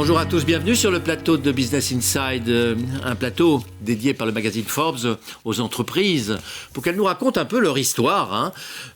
Bonjour à tous, bienvenue sur le plateau de Business Inside, un plateau dédié par le magazine Forbes aux entreprises pour qu'elles nous racontent un peu leur histoire,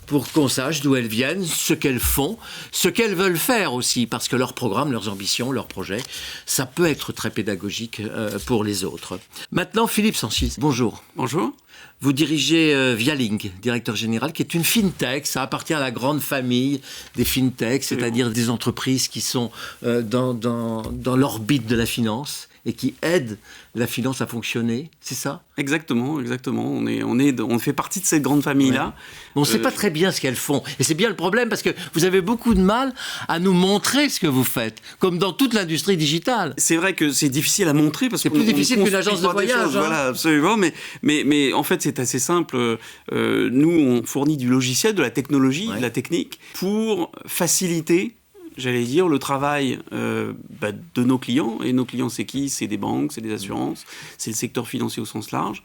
pour qu'on sache d'où elles viennent, ce qu'elles font, ce qu'elles veulent faire aussi, parce que leurs programmes, leurs ambitions, leurs projets, ça peut être très pédagogique pour les autres. Maintenant, Philippe Sanchis, bonjour. Bonjour. Vous dirigez Vialink, directeur général, qui est une fintech. Ça appartient à la grande famille des fintechs, c'est-à-dire des entreprises qui sont dans l'orbite de la finance et qui aident la finance à fonctionner, c'est ça ? Exactement. On fait partie de cette grande famille-là. Ouais. On ne sait pas très bien ce qu'elles font. Et c'est bien le problème, parce que vous avez beaucoup de mal à nous montrer ce que vous faites, comme dans toute l'industrie digitale. C'est vrai que c'est difficile à montrer, parce que c'est plus difficile qu'une agence de voyage. Voilà, absolument. Mais en fait, c'est assez simple. Nous, on fournit du logiciel, de la technologie, de la technique, pour faciliter, j'allais dire, le travail de nos clients. Et nos clients, c'est qui ? C'est des banques, c'est des assurances, c'est le secteur financier au sens large.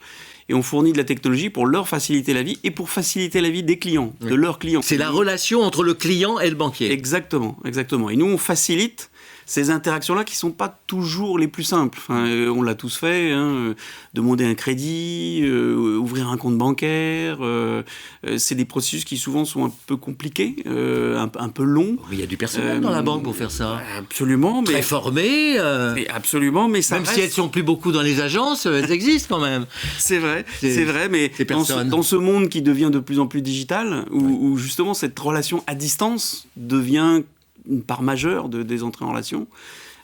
Et on fournit de la technologie pour leur faciliter la vie et pour faciliter la vie des clients, de leurs clients. C'est la relation entre le client et le banquier. Exactement. Et nous, on facilite ces interactions-là qui ne sont pas toujours les plus simples. On l'a tous fait, demander un crédit, ouvrir un compte bancaire. C'est des processus qui souvent sont un peu compliqués, un peu longs. Mais il y a du personnel dans la banque pour faire ça. Absolument. Très formé. Absolument, mais ça même reste... si elles ne sont plus beaucoup dans les agences, elles existent quand même. C'est vrai, mais dans ce monde qui devient de plus en plus digital, où justement cette relation à distance devient une part majeure des entrées en relation,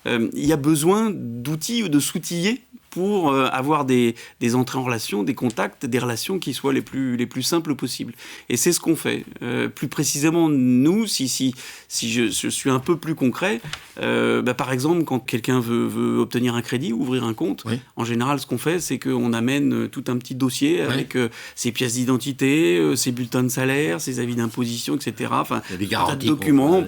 il y a besoin d'outils ou de s'outiller pour avoir des entrées en relation, des contacts, des relations qui soient les plus simples possibles. Et c'est ce qu'on fait. Plus précisément, nous, si je suis un peu plus concret, par exemple, quand quelqu'un veut obtenir un crédit, ouvrir un compte, en général, ce qu'on fait, c'est qu'on amène tout un petit dossier avec ses pièces d'identité, ses bulletins de salaire, ses avis d'imposition, etc. Enfin, des garanties, des documents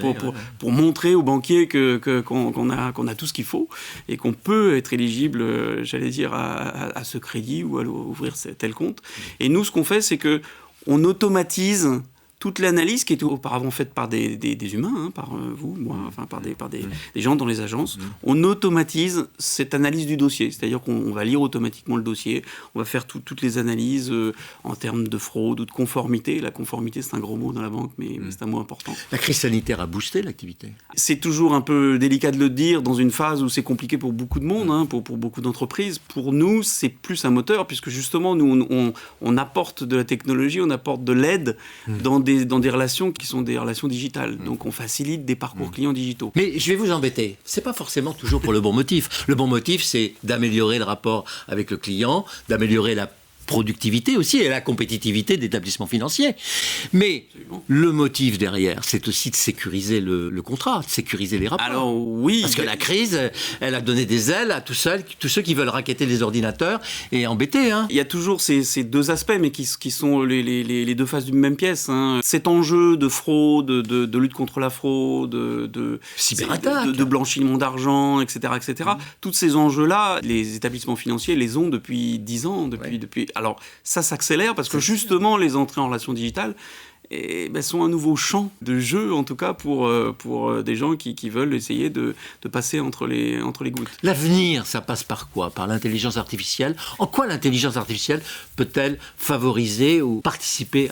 pour montrer au banquier qu'on a tout ce qu'il faut et qu'on peut être éligible, j'allais dire, à ce crédit ou à ouvrir tel compte. Et nous, ce qu'on fait, c'est qu'on automatise toute l'analyse qui était auparavant faite par des humains, par vous, moi, par des gens dans les agences. On automatise cette analyse du dossier, c'est-à-dire qu'on va lire automatiquement le dossier, on va faire toutes les analyses en termes de fraude ou de conformité. La conformité, c'est un gros mot dans la banque, mais c'est un mot important. La crise sanitaire a boosté l'activité. C'est toujours un peu délicat de le dire dans une phase où c'est compliqué pour beaucoup de monde, pour beaucoup d'entreprises. Pour nous, c'est plus un moteur, puisque justement, nous, on apporte de la technologie, on apporte de l'aide dans des relations qui sont des relations digitales. Donc on facilite des parcours clients digitaux. Mais je vais vous embêter. C'est pas forcément toujours pour le bon motif. Le bon motif, c'est d'améliorer le rapport avec le client, d'améliorer la productivité aussi et la compétitivité d'établissements financiers. Mais le motif derrière, c'est aussi de sécuriser le contrat, de sécuriser les rapports. Alors oui. Parce que la crise, elle a donné des ailes à tous ceux qui veulent raqueter les ordinateurs et embêter. Il y a toujours ces deux aspects, mais qui sont les deux faces d'une même pièce. Cet enjeu de fraude, de lutte contre la fraude, de cyberattaque, de blanchiment d'argent, etc. Tous ces enjeux-là, les établissements financiers les ont depuis 10 ans, depuis. Alors, ça s'accélère parce que justement, les entrées en relation digitale sont un nouveau champ de jeu, en tout cas, pour des gens qui veulent essayer de passer entre les gouttes. L'avenir, ça passe par quoi ? Par l'intelligence artificielle ? En quoi l'intelligence artificielle peut-elle favoriser ou participer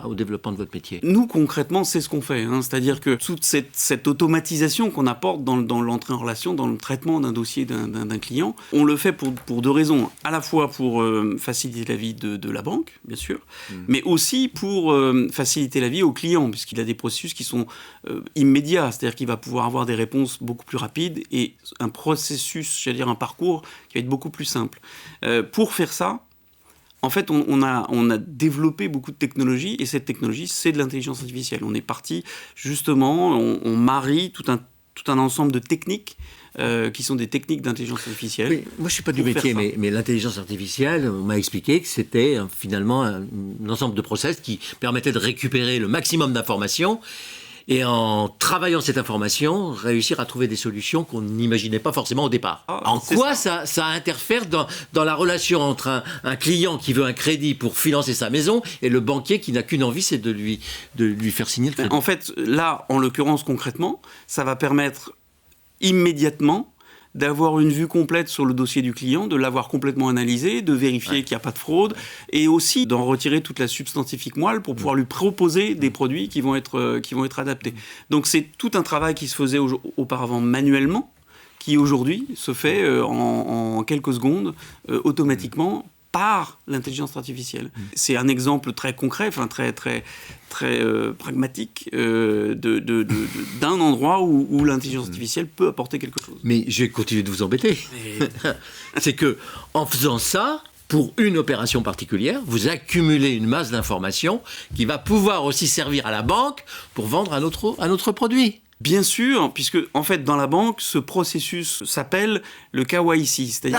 au développement de votre métier ? Nous, concrètement, c'est ce qu'on fait. C'est-à-dire que toute cette automatisation qu'on apporte dans l'entrée en relation, dans le traitement d'un dossier d'un client, on le fait pour deux raisons. À la fois pour faciliter la vie de la banque, bien sûr, mais aussi pour faciliter la vie au client, puisqu'il a des processus qui sont immédiats, c'est-à-dire qu'il va pouvoir avoir des réponses beaucoup plus rapides et un processus, j'allais dire un parcours qui va être beaucoup plus simple. Pour faire ça, en fait, on a développé beaucoup de technologies, et cette technologie, c'est de l'intelligence artificielle. On est parti, justement, on marie tout un ensemble de techniques qui sont des techniques d'intelligence artificielle. Oui, moi, je ne suis pas du métier, mais l'intelligence artificielle, on m'a expliqué que c'était finalement un ensemble de process qui permettait de récupérer le maximum d'informations et en travaillant cette information, réussir à trouver des solutions qu'on n'imaginait pas forcément au départ. En quoi ça interfère dans la relation entre un client qui veut un crédit pour financer sa maison et le banquier qui n'a qu'une envie, c'est de lui faire signer le crédit ? En fait, là, en l'occurrence, concrètement, ça va permettre immédiatement d'avoir une vue complète sur le dossier du client, de l'avoir complètement analysé, de vérifier qu'il n'y a pas de fraude, et aussi d'en retirer toute la substantifique moelle pour pouvoir lui proposer des produits qui vont être adaptés. Donc c'est tout un travail qui se faisait auparavant manuellement, qui aujourd'hui se fait en quelques secondes, automatiquement, par l'intelligence artificielle. C'est un exemple très concret, très pragmatique d'un endroit où l'intelligence artificielle peut apporter quelque chose. Mais je vais continuer de vous embêter. C'est que en faisant ça, pour une opération particulière, vous accumulez une masse d'informations qui va pouvoir aussi servir à la banque pour vendre un autre produit. Bien sûr, puisque en fait dans la banque, ce processus s'appelle le KYC, c'est-à-dire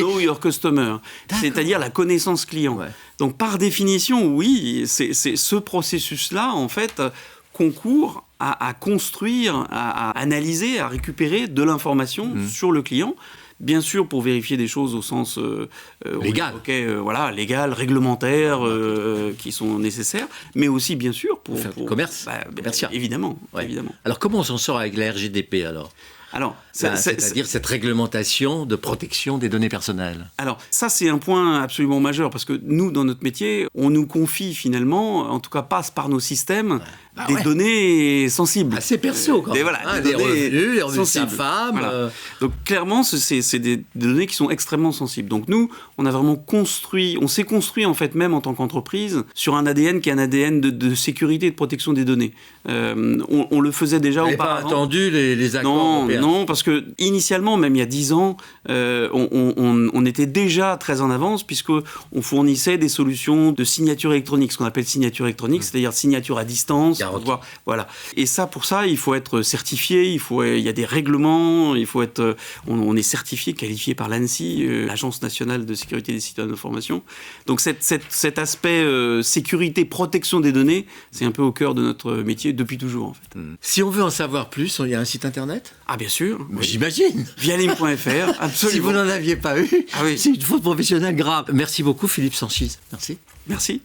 Know Your Customer, c'est-à-dire la connaissance client. Ouais. Donc par définition, oui, c'est ce processus-là en fait concourt à construire, à analyser, à récupérer de l'information sur le client. Bien sûr, pour vérifier des choses au sens légal, légal, réglementaire, qui sont nécessaires, mais aussi, bien sûr, pour faire du commerce, commercial. Évidemment, ouais. Évidemment. Alors, comment on s'en sort avec la RGDP, alors, c'est-à-dire cette réglementation de protection des données personnelles. Alors, ça, c'est un point absolument majeur, parce que nous, dans notre métier, on nous confie finalement, en tout cas passe par nos systèmes, des données sensibles. Assez perso, quand même. Des revenus, les revenus de sa femme. Voilà. Donc, clairement, c'est des données qui sont extrêmement sensibles. Donc, nous, on s'est construit, en fait, même en tant qu'entreprise, sur un ADN qui est un ADN de sécurité et de protection des données. On le faisait déjà auparavant. Vous n'avez pas attendu les accords européens. Non, parce que initialement, même il y a 10 ans, on était déjà très en avance, puisqu'on fournissait des solutions de signature électronique, ce qu'on appelle signature électronique, c'est-à-dire signature à distance. Voilà. Et pour ça, il faut être certifié, il y a des règlements, on est certifié, qualifié par l'ANSSI, l'Agence nationale de sécurité des systèmes d'information. Donc cet aspect sécurité, protection des données, c'est un peu au cœur de notre métier depuis toujours, en fait. Si on veut en savoir plus, il y a un site internet ? Ah, bien sûr. Oui. J'imagine. Vialim.fr, absolument. Si vous n'en aviez pas eu, c'est une faute professionnelle grave. Merci beaucoup, Philippe Sanchis. Merci. Merci.